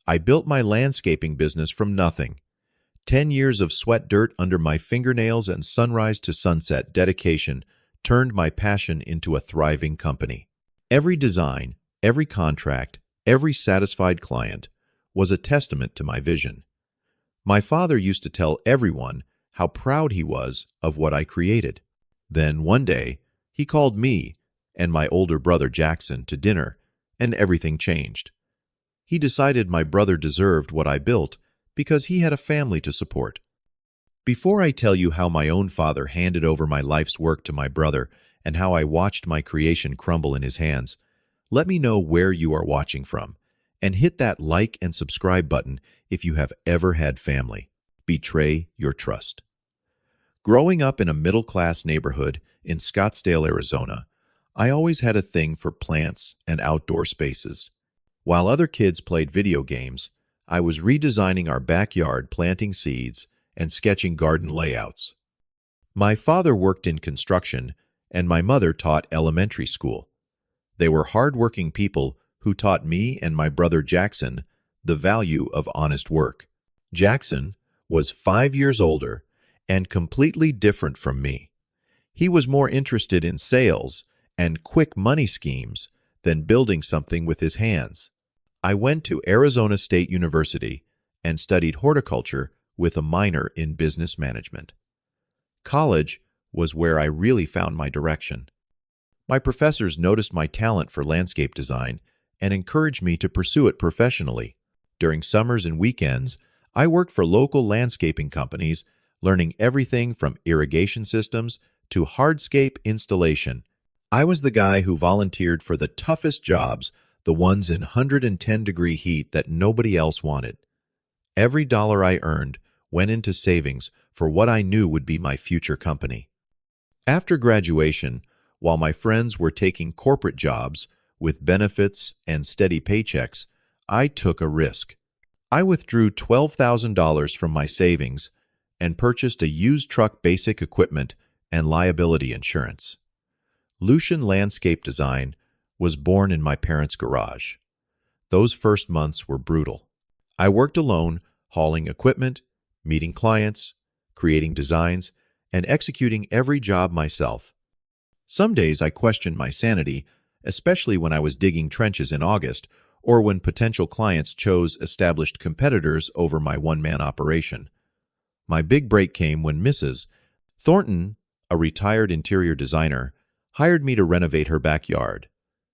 I built my landscaping business from nothing. 10 years of sweat dirt under my fingernails and sunrise to sunset dedication turned my passion into a thriving company. Every design, every contract, every satisfied client was a testament to my vision. My father used to tell everyone how proud he was of what I created. Then one day, he called me and my older brother Jackson to dinner, and everything changed. He decided my brother deserved what I built because he had a family to support. Before I tell you how my own father handed over my life's work to my brother and how I watched my creation crumble in his hands, let me know where you are watching from, and hit that like and subscribe button if you have ever had family. Betray your trust. Growing up in a middle-class neighborhood in Scottsdale, Arizona, I always had a thing for plants and outdoor spaces. While other kids played video games, I was redesigning our backyard, planting seeds, and sketching garden layouts. My father worked in construction, and my mother taught elementary school. They were hard-working people who taught me and my brother Jackson the value of honest work. Jackson was 5 years older and completely different from me. He was more interested in sales and quick money schemes than building something with his hands. I went to Arizona State University and studied horticulture with a minor in business management. College was where I really found my direction. My professors noticed my talent for landscape design and encouraged me to pursue it professionally. During summers and weekends, I worked for local landscaping companies, learning everything from irrigation systems to hardscape installation. I was the guy who volunteered for the toughest jobs, the ones in 110-degree heat that nobody else wanted. Every dollar I earned went into savings for what I knew would be my future company. After graduation, while my friends were taking corporate jobs with benefits and steady paychecks, I took a risk. I withdrew $12,000 from my savings and purchased a used truck, basic equipment, and liability insurance. Lucian Landscape Design was born in my parents' garage. Those first months were brutal. I worked alone, hauling equipment, meeting clients, creating designs, and executing every job myself. Some days I questioned my sanity, especially when I was digging trenches in August or when potential clients chose established competitors over my one-man operation. My big break came when Mrs. Thornton, a retired interior designer, hired me to renovate her backyard.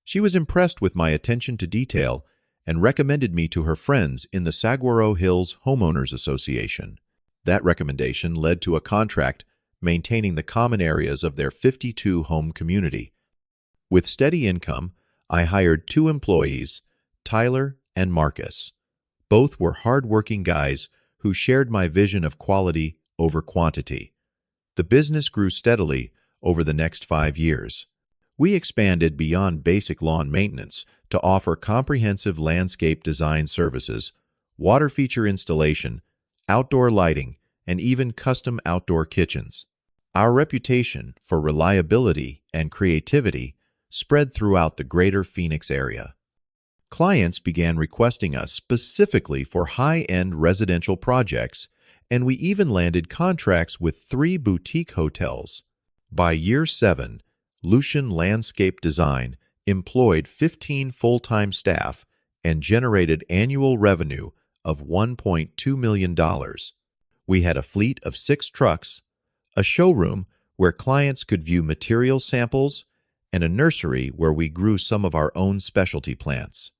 She was impressed with my attention to detail and recommended me to her friends in the Saguaro Hills Homeowners Association. That recommendation led to a contract maintaining the common areas of their 52-home community. With steady income, I hired 2 employees, Tyler and Marcus. Both were hard-working guys who shared my vision of quality over quantity. The business grew steadily over the next 5 years. We expanded beyond basic lawn maintenance to offer comprehensive landscape design services, water feature installation, outdoor lighting, and even custom outdoor kitchens. Our reputation for reliability and creativity spread throughout the greater Phoenix area. Clients began requesting us specifically for high-end residential projects, and we even landed contracts with 3 boutique hotels. By year 7, Lucian Landscape Design employed 15 full-time staff and generated annual revenue of $1.2 million. We had a fleet of 6 trucks, a showroom where clients could view material samples, and a nursery where we grew some of our own specialty plants.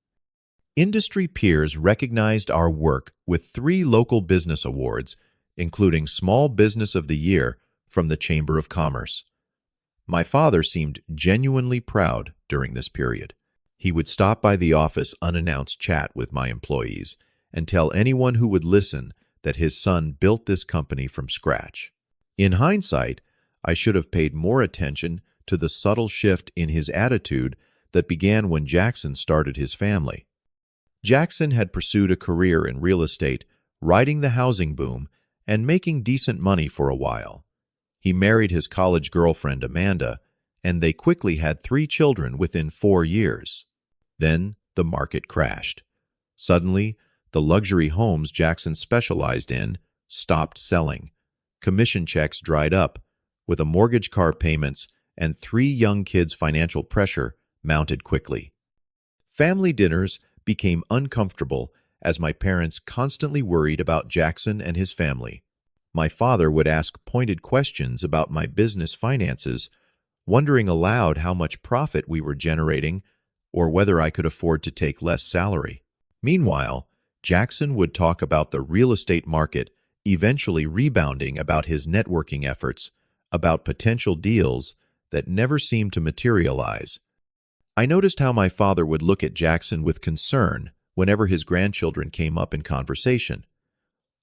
Industry peers recognized our work with 3 local business awards, including Small Business of the Year from the Chamber of Commerce. My father seemed genuinely proud during this period. He would stop by the office unannounced, chat with my employees, and tell anyone who would listen that his son built this company from scratch. In hindsight, I should have paid more attention to the subtle shift in his attitude that began when Jackson started his family. Jackson had pursued a career in real estate, riding the housing boom, and making decent money for a while. He married his college girlfriend, Amanda, and they quickly had 3 children within 4 years. Then the market crashed. Suddenly, The luxury homes Jackson specialized in stopped selling. Commission checks dried up, with a mortgage, car payments, and 3 young kids' financial pressure mounted quickly. Family dinners became uncomfortable as my parents constantly worried about Jackson and his family. My father would ask pointed questions about my business finances, wondering aloud how much profit we were generating or whether I could afford to take less salary. Meanwhile, Jackson would talk about the real estate market eventually rebounding, about his networking efforts, about potential deals that never seemed to materialize. I noticed how my father would look at Jackson with concern whenever his grandchildren came up in conversation.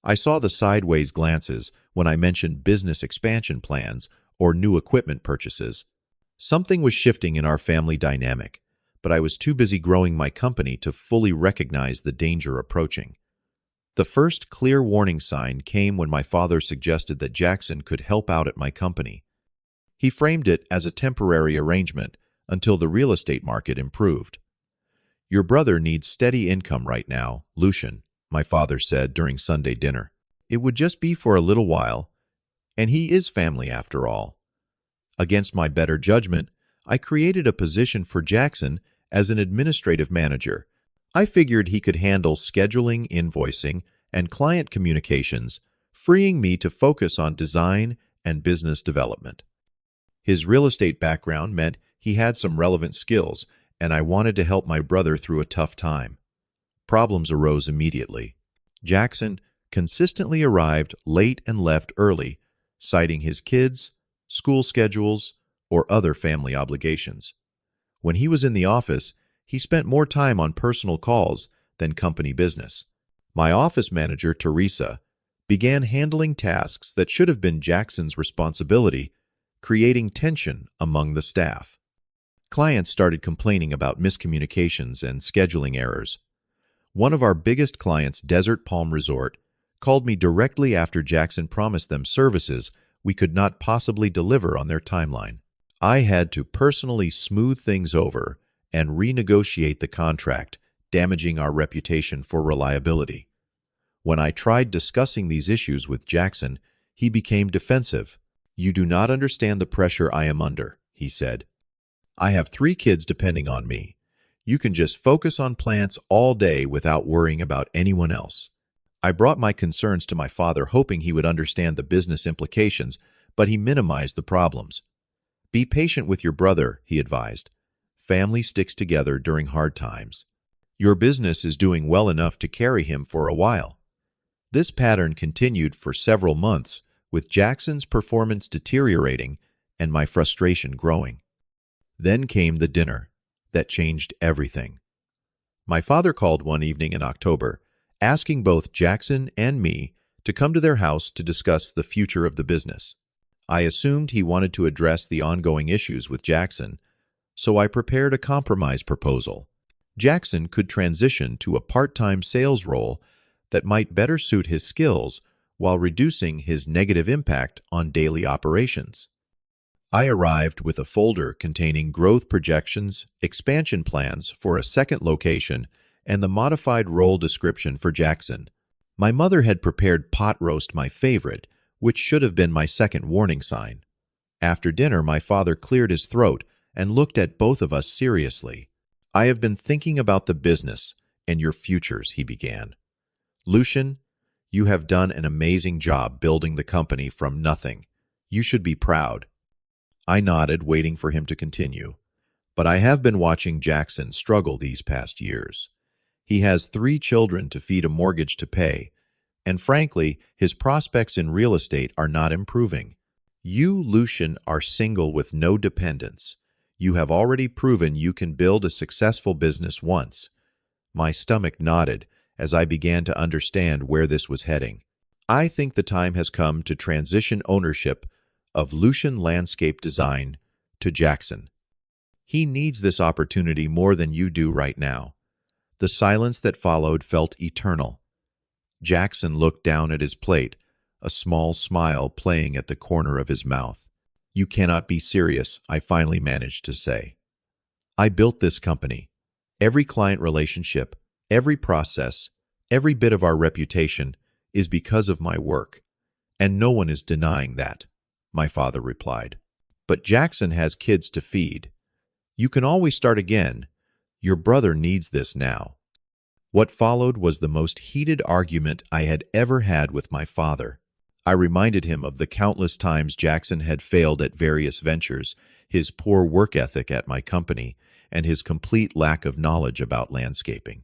I saw the sideways glances when I mentioned business expansion plans or new equipment purchases. Something was shifting in our family dynamic, but I was too busy growing my company to fully recognize the danger approaching. The first clear warning sign came when my father suggested that Jackson could help out at my company. He framed it as a temporary arrangement until the real estate market improved. "Your brother needs steady income right now, Lucian," my father said during Sunday dinner. "It would just be for a little while, and he is family after all." Against my better judgment, I created a position for Jackson as an administrative manager. I figured he could handle scheduling, invoicing, and client communications, freeing me to focus on design and business development. His real estate background meant he had some relevant skills, and I wanted to help my brother through a tough time. Problems arose immediately. Jackson consistently arrived late and left early, citing his kids, school schedules, or other family obligations. When he was in the office, he spent more time on personal calls than company business. My office manager, Teresa, began handling tasks that should have been Jackson's responsibility, creating tension among the staff. Clients started complaining about miscommunications and scheduling errors. One of our biggest clients, Desert Palm Resort, called me directly after Jackson promised them services we could not possibly deliver on their timeline. I had to personally smooth things over and renegotiate the contract, damaging our reputation for reliability. When I tried discussing these issues with Jackson, he became defensive. "You do not understand the pressure I am under," he said. "I have 3 kids depending on me. You can just focus on plants all day without worrying about anyone else." I brought my concerns to my father, hoping he would understand the business implications, but he minimized the problems. "Be patient with your brother," he advised. "Family sticks together during hard times. Your business is doing well enough to carry him for a while." This pattern continued for several months, with Jackson's performance deteriorating and my frustration growing. Then came the dinner that changed everything. My father called one evening in October, asking both Jackson and me to come to their house to discuss the future of the business. I assumed he wanted to address the ongoing issues with Jackson, so I prepared a compromise proposal. Jackson could transition to a part-time sales role that might better suit his skills while reducing his negative impact on daily operations. I arrived with a folder containing growth projections, expansion plans for a second location, and the modified role description for Jackson. My mother had prepared pot roast, my favorite, which should have been my second warning sign. After dinner, my father cleared his throat and looked at both of us seriously. "I have been thinking about the business and your futures," he began. "Lucian, you have done an amazing job building the company from nothing. You should be proud." I nodded, waiting for him to continue. "But I have been watching Jackson struggle these past years. He has 3 children to feed, a mortgage to pay, and frankly, his prospects in real estate are not improving. You, Lucian, are single with no dependents. You have already proven you can build a successful business once." My stomach nodded as I began to understand where this was heading. "I think the time has come to transition ownership of Lucian Landscape Design to Jackson. He needs this opportunity more than you do right now." The silence that followed felt eternal. Jackson looked down at his plate, a small smile playing at the corner of his mouth. "You cannot be serious," I finally managed to say. "I built this company. Every client relationship, every process, Every bit of our reputation is because of my work, and no one is denying that, my father replied. But Jackson has kids to feed. You can always start again. Your brother needs this now. What followed was the most heated argument I had ever had with my father. I reminded him of the countless times Jackson had failed at various ventures, his poor work ethic at my company, and his complete lack of knowledge about landscaping.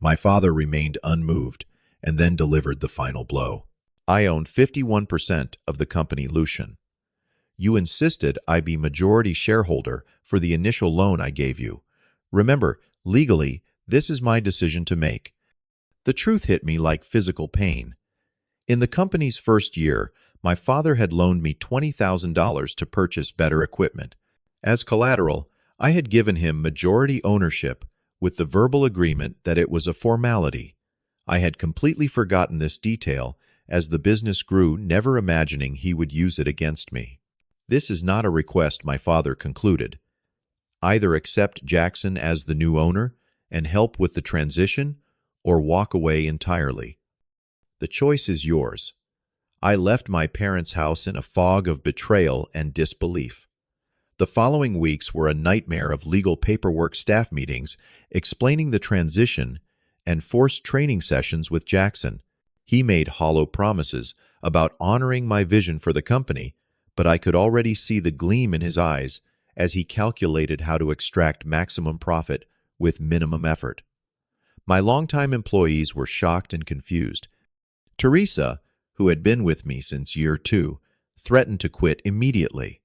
My father remained unmoved and then delivered the final blow. I own 51% of the company Lucian. You insisted I be majority shareholder for the initial loan I gave you. Remember, legally, this is my decision to make. The truth hit me like physical pain. In the company's first year, my father had loaned me $20,000 to purchase better equipment. As collateral, I had given him majority ownership with the verbal agreement that it was a formality. I had completely forgotten this detail as the business grew, never imagining he would use it against me. This is not a request, my father concluded. Either accept Jackson as the new owner and help with the transition, or walk away entirely. The choice is yours. I left my parents' house in a fog of betrayal and disbelief. The following weeks were a nightmare of legal paperwork, staff meetings, explaining the transition, and forced training sessions with Jackson. He made hollow promises about honoring my vision for the company, but I could already see the gleam in his eyes as he calculated how to extract maximum profit with minimum effort. My longtime employees were shocked and confused. Teresa, who had been with me since year 2, threatened to quit immediately.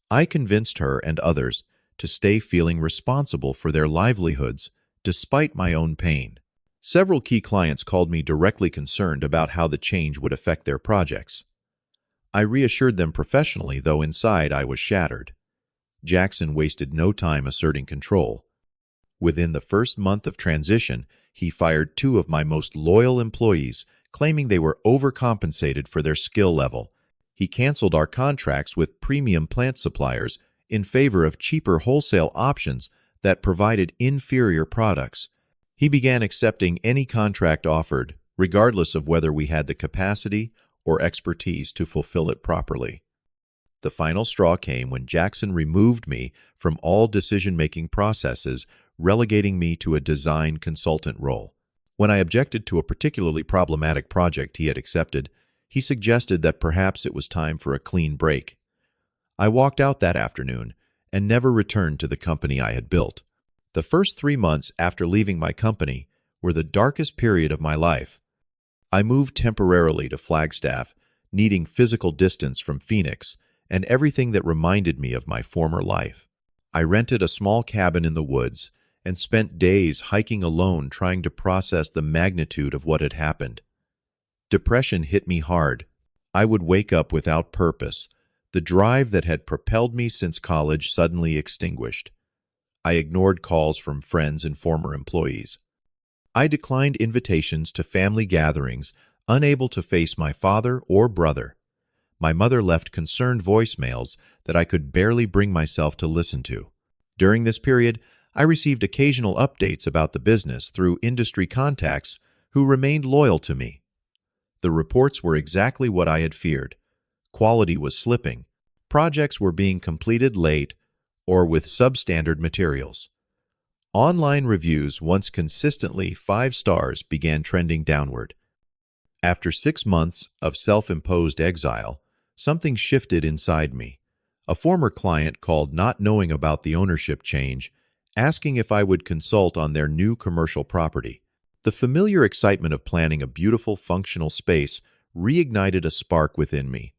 I convinced her and others to stay, feeling responsible for their livelihoods despite my own pain. Several key clients called me directly concerned about how the change would affect their projects. I reassured them professionally, though inside I was shattered. Jackson wasted no time asserting control. Within the first month of transition, he fired 2 of my most loyal employees, claiming they were overcompensated for their skill level. He canceled our contracts with premium plant suppliers in favor of cheaper wholesale options that provided inferior products. He began accepting any contract offered, regardless of whether we had the capacity or expertise to fulfill it properly. The final straw came when Jackson removed me from all decision-making processes, relegating me to a design consultant role. When I objected to a particularly problematic project he had accepted, he suggested that perhaps it was time for a clean break. I walked out that afternoon and never returned to the company I had built. The first 3 months after leaving my company were the darkest period of my life. I moved temporarily to Flagstaff, needing physical distance from Phoenix and everything that reminded me of my former life. I rented a small cabin in the woods and spent days hiking alone, trying to process the magnitude of what had happened. Depression hit me hard. I would wake up without purpose. The drive that had propelled me since college suddenly extinguished. I ignored calls from friends and former employees. I declined invitations to family gatherings, unable to face my father or brother. My mother left concerned voicemails that I could barely bring myself to listen to. During this period, I received occasional updates about the business through industry contacts who remained loyal to me. The reports were exactly what I had feared. Quality was slipping. Projects were being completed late or with substandard materials. Online reviews, once consistently 5 stars, began trending downward. After 6 months of self-imposed exile, something shifted inside me. A former client called, not knowing about the ownership change, asking if I would consult on their new commercial property. The familiar excitement of planning a beautiful, functional space reignited a spark within me.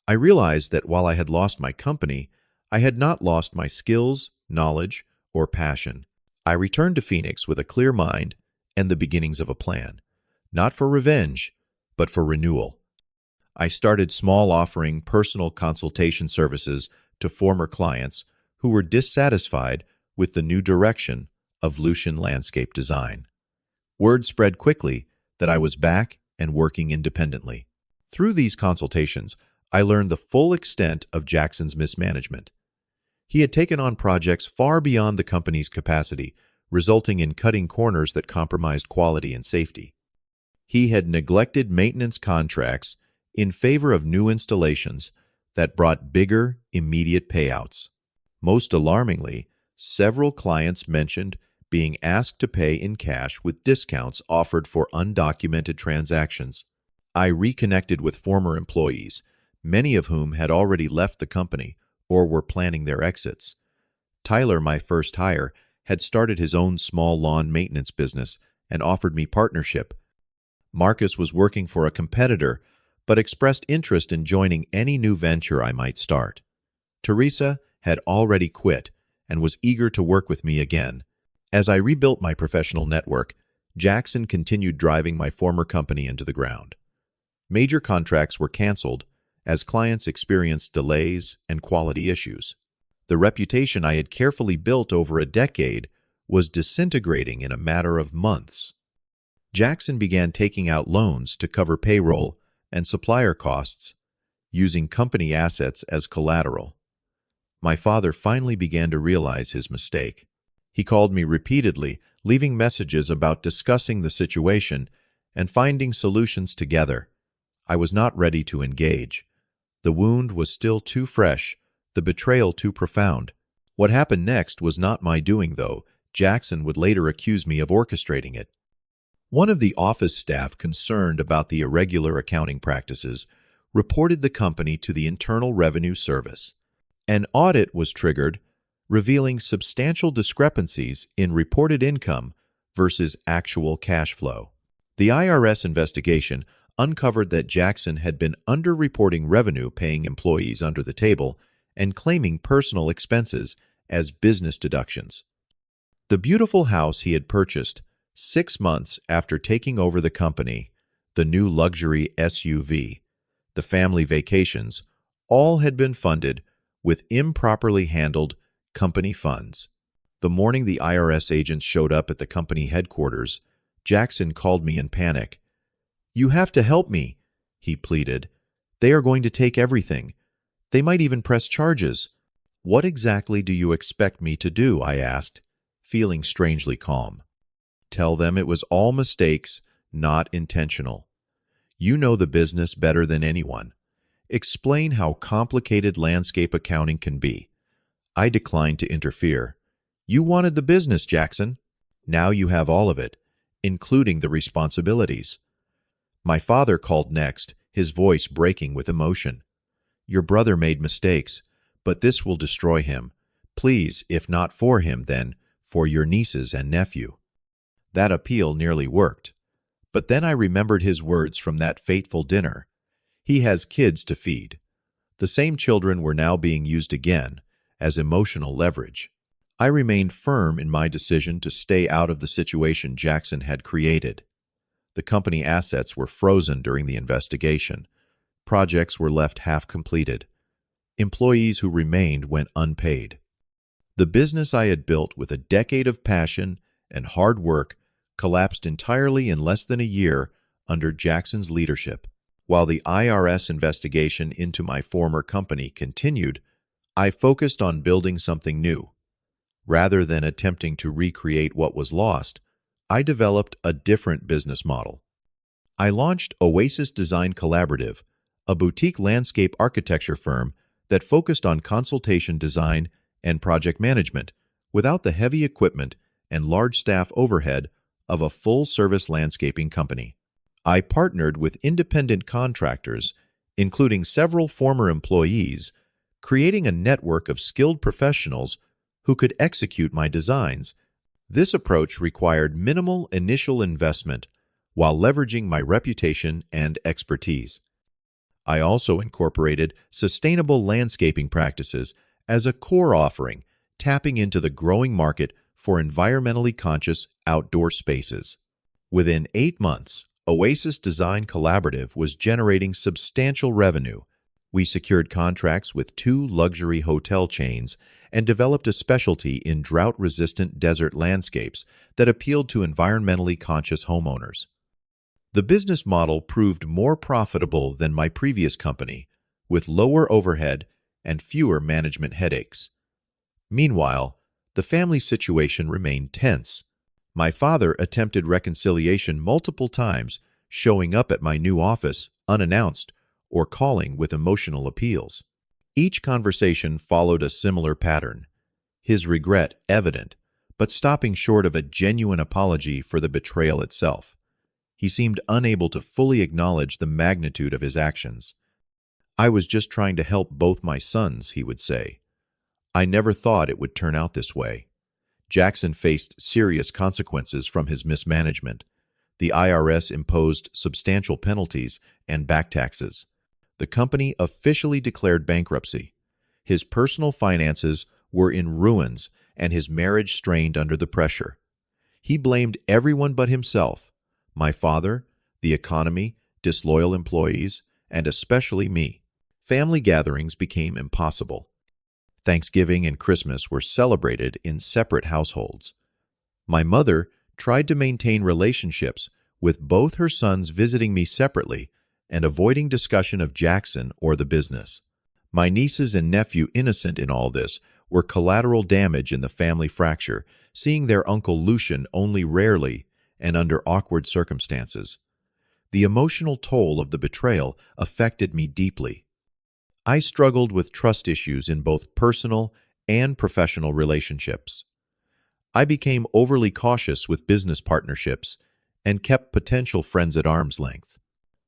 I realized that while I had lost my company, I had not lost my skills, knowledge, or passion. I returned to Phoenix with a clear mind and the beginnings of a plan, not for revenge, but for renewal. I started small, offering personal consultation services to former clients who were dissatisfied with the new direction of Lucian landscape design. Word spread quickly that I was back and working independently. Through these consultations, I learned the full extent of Jackson's mismanagement. He had taken on projects far beyond the company's capacity, resulting in cutting corners that compromised quality and safety. He had neglected maintenance contracts in favor of new installations that brought bigger, immediate payouts. Most alarmingly, several clients mentioned being asked to pay in cash with discounts offered for undocumented transactions. I reconnected with former employees, many of whom had already left the company or were planning their exits. Tyler, my first hire, had started his own small lawn maintenance business and offered me partnership. Marcus was working for a competitor, but expressed interest in joining any new venture I might start. Teresa had already quit and was eager to work with me again. As I rebuilt my professional network, Jackson continued driving my former company into the ground. Major contracts were canceled as clients experienced delays and quality issues. The reputation I had carefully built over a decade was disintegrating in a matter of months. Jackson began taking out loans to cover payroll and supplier costs, using company assets as collateral. My father finally began to realize his mistake. He called me repeatedly, leaving messages about discussing the situation and finding solutions together. I was not ready to engage. The wound was still too fresh, the betrayal too profound. What happened next was not my doing, though. Jackson would later accuse me of orchestrating it. One of the office staff concerned about the irregular accounting practices reported the company to the Internal Revenue Service. An audit was triggered, revealing substantial discrepancies in reported income versus actual cash flow. The IRS investigation uncovered that Jackson had been underreporting revenue paying employees under the table and claiming personal expenses as business deductions. The beautiful house he had purchased 6 months after taking over the company, the new luxury SUV, the family vacations, all had been funded with improperly handled company funds. The morning the IRS agents showed up at the company headquarters, Jackson called me in panic. "You have to help me," he pleaded. "They are going to take everything. They might even press charges." "What exactly do you expect me to do?" I asked, feeling strangely calm. "Tell them it was all mistakes, not intentional. You know the business better than anyone. Explain how complicated landscape accounting can be." I declined to interfere. "You wanted the business, Jackson. Now you have all of it, including the responsibilities." My father called next, his voice breaking with emotion. "Your brother made mistakes, but this will destroy him. Please, if not for him, then for your nieces and nephew." That appeal nearly worked. But then I remembered his words from that fateful dinner. He has kids to feed. The same children were now being used again as emotional leverage. I remained firm in my decision to stay out of the situation Jackson had created. The company assets were frozen during the investigation. Projects were left half-completed. Employees who remained went unpaid. The business I had built with a decade of passion and hard work collapsed entirely in less than a year under Jackson's leadership. While the IRS investigation into my former company continued, I focused on building something new. Rather than attempting to recreate what was lost, I developed a different business model. I launched Oasis Design Collaborative, a boutique landscape architecture firm that focused on consultation design and project management without the heavy equipment and large staff overhead of a full-service landscaping company. I partnered with independent contractors, including several former employees, creating a network of skilled professionals who could execute my designs. This approach required minimal initial investment while leveraging my reputation and expertise. I also incorporated sustainable landscaping practices as a core offering, tapping into the growing market for environmentally conscious outdoor spaces. Within 8 months, Oasis Design Collaborative was generating substantial revenue. We secured contracts with 2 luxury hotel chains and developed a specialty in drought-resistant desert landscapes that appealed to environmentally conscious homeowners. The business model proved more profitable than my previous company, with lower overhead and fewer management headaches. Meanwhile, The family situation remained tense. My father attempted reconciliation multiple times, showing up at my new office unannounced or calling with emotional appeals. Each conversation followed a similar pattern, his regret evident, but stopping short of a genuine apology for the betrayal itself. He seemed unable to fully acknowledge the magnitude of his actions. "I was just trying to help both my sons," he would say. "I never thought it would turn out this way." Jackson faced serious consequences from his mismanagement. The IRS imposed substantial penalties and back taxes. The company officially declared bankruptcy. His personal finances were in ruins and his marriage strained under the pressure. He blamed everyone but himself, my father, the economy, disloyal employees, and especially me. Family gatherings became impossible. Thanksgiving and Christmas were celebrated in separate households. My mother tried to maintain relationships with both her sons, visiting me separately and avoiding discussion of Jackson or the business. My nieces and nephew, innocent in all this, were collateral damage in the family fracture, seeing their uncle Lucian only rarely and under awkward circumstances. The emotional toll of the betrayal affected me deeply. I struggled with trust issues in both personal and professional relationships. I became overly cautious with business partnerships and kept potential friends at arm's length.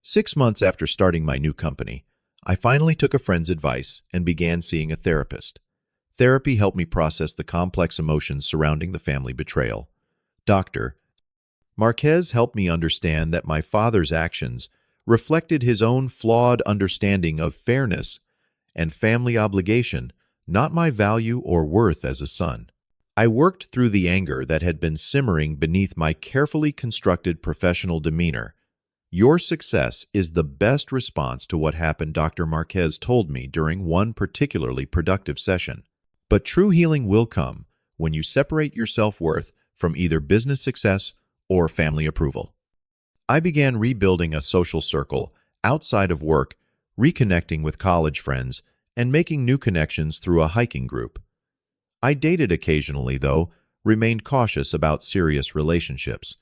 6 months after starting my new company, I finally took a friend's advice and began seeing a therapist. Therapy helped me process the complex emotions surrounding the family betrayal. Dr. Marquez helped me understand that my father's actions reflected his own flawed understanding of fairness and family obligation, not my value or worth as a son. I worked through the anger that had been simmering beneath my carefully constructed professional demeanor. "Your success is the best response to what happened," Dr. Marquez told me during one particularly productive session. "But true healing will come when you separate your self-worth from either business success or family approval." I began rebuilding a social circle outside of work, reconnecting with college friends, and making new connections through a hiking group. I dated occasionally, though, remained cautious about serious relationships.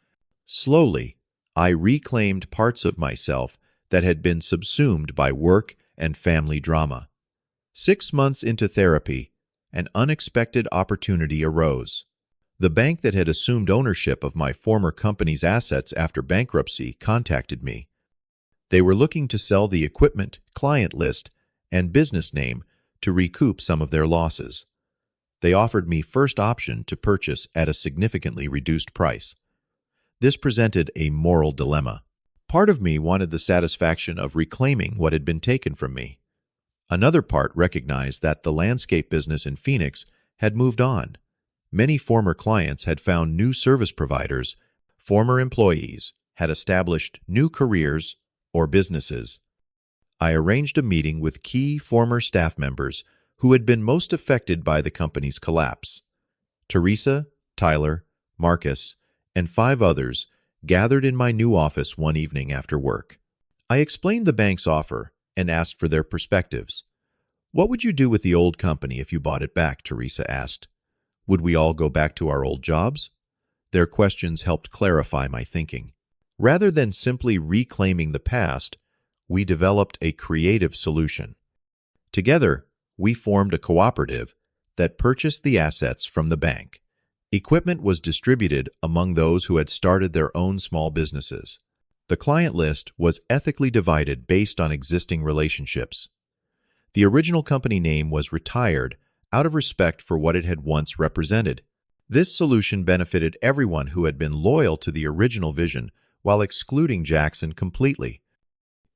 Slowly, I reclaimed parts of myself that had been subsumed by work and family drama. 6 months into therapy, an unexpected opportunity arose. The bank that had assumed ownership of my former company's assets after bankruptcy contacted me. They were looking to sell the equipment, client list, and business name to recoup some of their losses. They offered me first option to purchase at a significantly reduced price. This presented a moral dilemma. Part of me wanted the satisfaction of reclaiming what had been taken from me. Another part recognized that the landscape business in Phoenix had moved on. Many former clients had found new service providers, former employees had established new careers or businesses. I arranged a meeting with key former staff members who had been most affected by the company's collapse. Teresa, Tyler, Marcus, and 5 others gathered in my new office one evening after work. I explained the bank's offer and asked for their perspectives. "What would you do with the old company if you bought it back?" Teresa asked. "Would we all go back to our old jobs?" Their questions helped clarify my thinking. Rather than simply reclaiming the past, we developed a creative solution. Together, we formed a cooperative that purchased the assets from the bank. Equipment was distributed among those who had started their own small businesses. The client list was ethically divided based on existing relationships. The original company name was retired out of respect for what it had once represented. This solution benefited everyone who had been loyal to the original vision while excluding Jackson completely.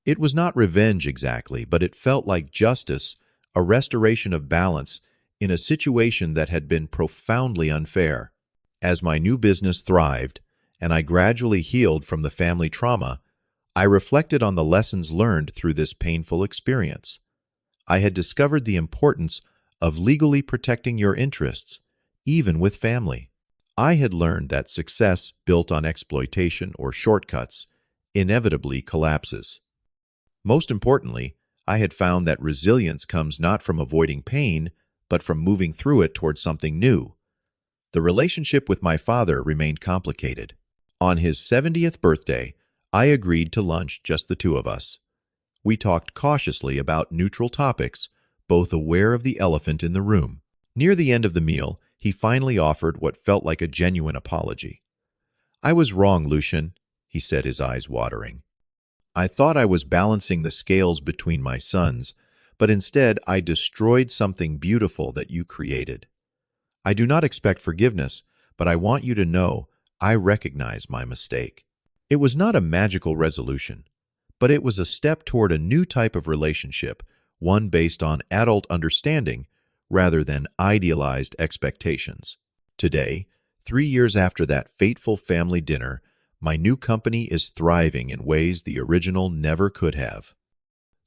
It was not revenge exactly, but it felt like justice, a restoration of balance in a situation that had been profoundly unfair. As my new business thrived and I gradually healed from the family trauma, I reflected on the lessons learned through this painful experience. I had discovered the importance of legally protecting your interests, even with family. I had learned that success built on exploitation or shortcuts inevitably collapses. Most importantly, I had found that resilience comes not from avoiding pain, but from moving through it towards something new. The relationship with my father remained complicated. On his 70th birthday, I agreed to lunch, just the two of us. We talked cautiously about neutral topics, both aware of the elephant in the room. Near the end of the meal, he finally offered what felt like a genuine apology. "I was wrong, Lucian," he said, his eyes watering. "I thought I was balancing the scales between my sons, but instead I destroyed something beautiful that you created. I do not expect forgiveness, but I want you to know I recognize my mistake." It was not a magical resolution, but it was a step toward a new type of relationship, one based on adult understanding rather than idealized expectations. Today, 3 years after that fateful family dinner, my new company is thriving in ways the original never could have.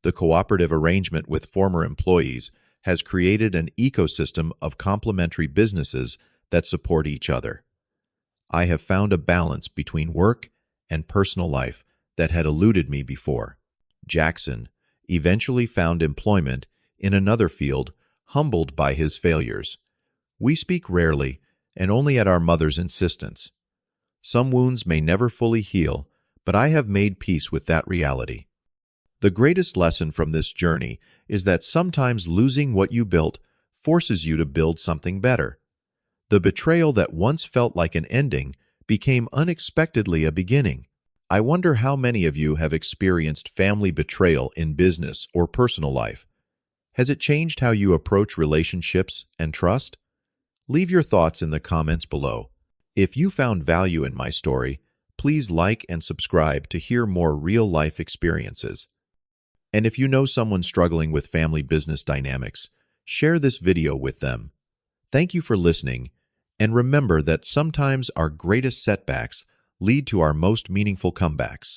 The cooperative arrangement with former employees has created an ecosystem of complementary businesses that support each other. I have found a balance between work and personal life that had eluded me before. Jackson eventually found employment in another field, humbled by his failures. We speak rarely and only at our mother's insistence. Some wounds may never fully heal, but I have made peace with that reality. The greatest lesson from this journey is that sometimes losing what you built forces you to build something better. The betrayal that once felt like an ending became unexpectedly a beginning. I wonder how many of you have experienced family betrayal in business or personal life. Has it changed how you approach relationships and trust? Leave your thoughts in the comments below. If you found value in my story, please like and subscribe to hear more real-life experiences. And if you know someone struggling with family business dynamics, share this video with them. Thank you for listening, and remember that sometimes our greatest setbacks lead to our most meaningful comebacks.